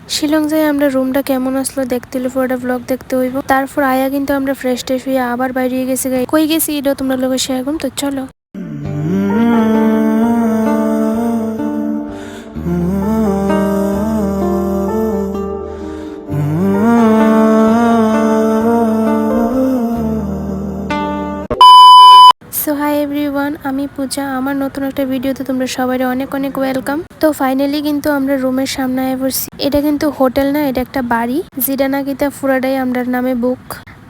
শিলং যাই আমরা রুমটা কেমন আসলো দেখতে হলে পুরোটা ব্লগ দেখতে হইব। তারপর আয়া কিন্তু আমরা ফ্রেশ ট্রেশ হয়ে আবার বাইরে গেছি। কই গেছি এটাও তোমরা লোকের শেয়ার করুন, তো চলো। সো হাই এভরিওয়ান, আমি পূজা। আমার নতুন একটা ভিডিওতে তোমরা সবাই অনেক অনেক ওয়েলকাম। তো ফাইনালি কিন্তু আমরা রুমের সামনে আয় পড়ছি। এটা কিন্তু হোটেল না, এটা একটা বাড়ি, যেটা নাকি তা পুরাটাই আমরা নামে বুক।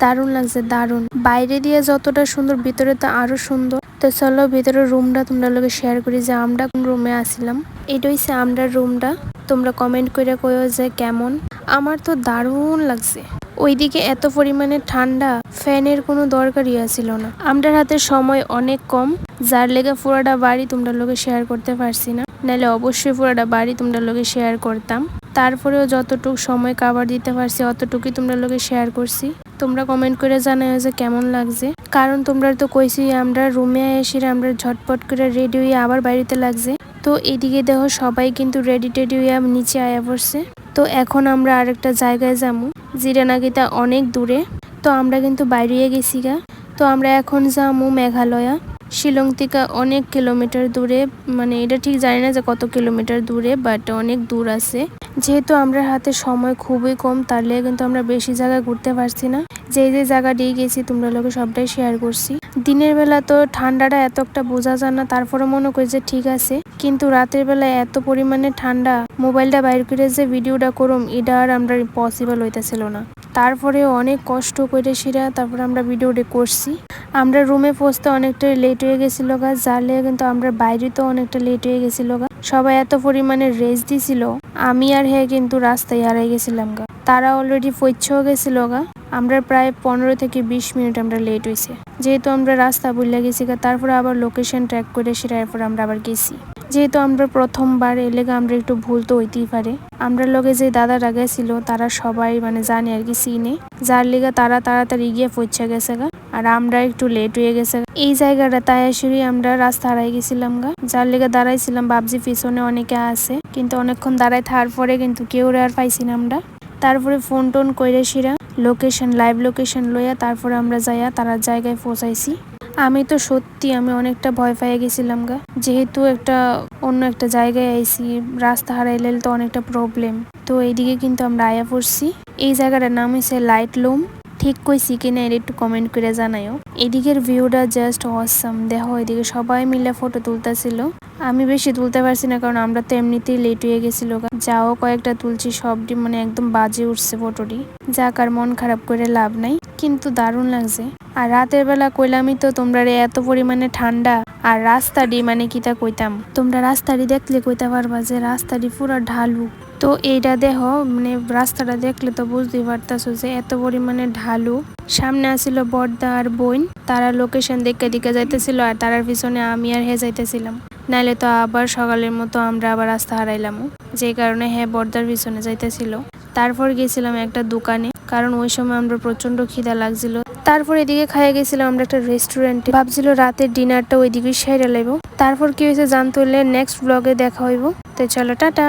দারুণ লাগছে, দারুণ। বাইরে দিয়ে যতটা সুন্দর, ভিতরে তো আরো সুন্দর। তো চলো ভিতরের রুমটা তোমরা লোকে শেয়ার করি যে আমরা কোন রুমে আসিলাম। এটা হচ্ছে আমরা রুমটা। তোমরা কমেন্ট করে কইও যে কেমন। আমার তো দারুণ লাগছে। ওইদিকে এত পরিমাণে ঠান্ডা, ফ্যানের কোনো দরকারই ছিল না। আমরা হাতে সময় অনেক কম, যার লেগে পুরাটা বাড়ি তোমরা লোকে শেয়ার করতে পারছি না। নাহলে অবশ্যই পুরাটা বাড়ি তোমরা লোকে শেয়ার করতাম। তারপরেও যতটুকু সময় কাভার দিতে পারছি অতটুকুই তোমরা লোকে শেয়ার করছি। তোমরা কমেন্ট করে জানাও যে কেমন লাগছে। কারণ তোমরা তো কইছি আমরা রুমে এসে আমরা ঝটপট করে রেডি হয়ে আবার বাড়িতে লাগছে। তো এদিকে দেখো সবাই কিন্তু রেডি টেডি হয়ে নিচে আয়া পড়ছে। তো এখন আমরা আরেকটা জায়গায় যাবো, যেটা নাকি তা অনেক দূরে। তো আমরা কিন্তু বাইরে গেছি গা। তো আমরা এখন যাবো মেঘালয়া। শিলং থেকে অনেক কিলোমিটার দূরে, মানে এটা ঠিক জানি না যে কত কিলোমিটার দূরে, বাট অনেক দূর আছে। যেহেতু আমরা হাতে সময় খুবই কম, তার লেগে কিন্তু আমরা বেশি জায়গা ঘুরতে পারছি না। যে যে জায়গা দিয়ে গেছি তোমরা লোকে সবটাই শেয়ার করছি। দিনের বেলা তো ঠান্ডাটা এত একটা বোঝা যায় না, তারপরে মনে করি যে ঠিক আছে, কিন্তু রাতের বেলা এত পরিমাণে ঠান্ডা, মোবাইলটা বাইর করে যে ভিডিওটা করুম এটা আর আমরা পসিবল হইতেছিল না। তারপরে অনেক কষ্ট করে সেরা তারপর আমরা ভিডিওটা করছি। আমরা রুমে পৌঁছতে অনেকটা লেট হয়ে গেছিল গা, যার লেগে কিন্তু আমরা বাইরে তো অনেকটা লেট হয়ে গেছিল গা। সবাই এত পরিমাণে রেস্ট দিছিল, আমি আর হ্যাঁ কিন্তু রাস্তায় হারাই গেছিলাম গা। তারা অলরেডি পৌঁছেও গেছিল গা। আমরা প্রায় 15 থেকে 20 মিনিট আমরা লেট হয়েছে, যেহেতু আমরা রাস্তা ভুলে গেছি গা। তারপরে আবার লোকেশন ট্র্যাক করে সেটা এরপর আমরা আবার গেছি। যেহেতু আমরা প্রথমবার এলেগা আমরা একটু ভুল তো হইতেই পারে। আমরা লগে যে দাদারা গেছিল তারা সবাই মানে জানে আর কি, চিনে, যার লিগা তারা তাড়াতাড়ি গিয়ে পৌঁছে গেছে গা। আর আমরা একটু লেট হয়ে গেছে। এই জায়গাটা তাই আসলে আমরা রাস্তা হারাই গেছিলাম গা, যার লিগা দাঁড়াইছিলাম। ভাবছি পিছনে অনেকে আছে, কিন্তু অনেকক্ষণ দাঁড়ায় থাকার পরে কিন্তু কেউ আর পাইছি না আমরা। তারপরে ফোন টোন কইরে সিরা লোকেশন, লাইভ লোকেশন লইয়া তারপরে আমরা যাইয়া তার জায়গায় পৌঁছাইছি। আমি তো সত্যি আমি অনেকটা ভয় পেয়ে গেছিলাম গা, যেহেতু একটা অন্য একটা জায়গায় আইছি, রাস্তা হারাইলে তো অনেকটা প্রবলেম। তো এইদিকে কিন্তু আমরা আয়া পড়ছি। এই জায়গাটার নাম হচ্ছে লাইট লুম। ঠিক কইছি কিনা এটা একটু কমেন্ট করে জানাইও। এদিকের ভিউটা জাস্ট অসাম। দেখো এদিকে সবাই মিলে ফটো তুলতেছিল। আমি বেশি তুলতে পারছি না, কারণ আমরা তো এমনিতেই লেট হয়ে গেছিল। যাও কয়েকটা তুলছি, সবটি মানে একদম বাজে উঠছে ফটোটি। যাক আর মন খারাপ করে লাভ নাই, কিন্তু দারুণ লাগছে। আর রাতের বেলা কইলামই তো তোমরা এত পরিমাণে ঠান্ডা। আর রাস্তাটি মানে কিতা কইতাম, তোমরা রাস্তাটি দেখলে কইতে পারবা যে রাস্তাটি পুরো ঢালু। তো এইটা দেখো মানে রাস্তাটা দেখলে তো বুঝতেই পারতাছো যে এত পরিমাণে ঢালু। সামনে আসিল বর্দা আর বোন, তারা লোকেশন দেখে দিকে যাইতেছিল, আর তারার পিছনে আমি আর হে যাইতেছিলাম। নাইলে তো আবার সকালের মতো আমরা আবার রাস্তা হারাইলাম, যে কারণে হ্যাঁ বর্দার পিছনে যাইতেছিল। তারপর গেছিলাম একটা দোকানে, কারণ ওই সময় আমরা প্রচন্ড খিদা লাগছিল। তারপর এদিকে খাইয়ে গেছিলাম আমরা একটা রেস্টুরেন্টে, ভাবছিল রাতের ডিনারটা ওইদিকে সেরে লাইব। তারপর কি হয়েছে জানতে হলে নেক্সট ব্লগে দেখা হইব। তো চলো টাটা।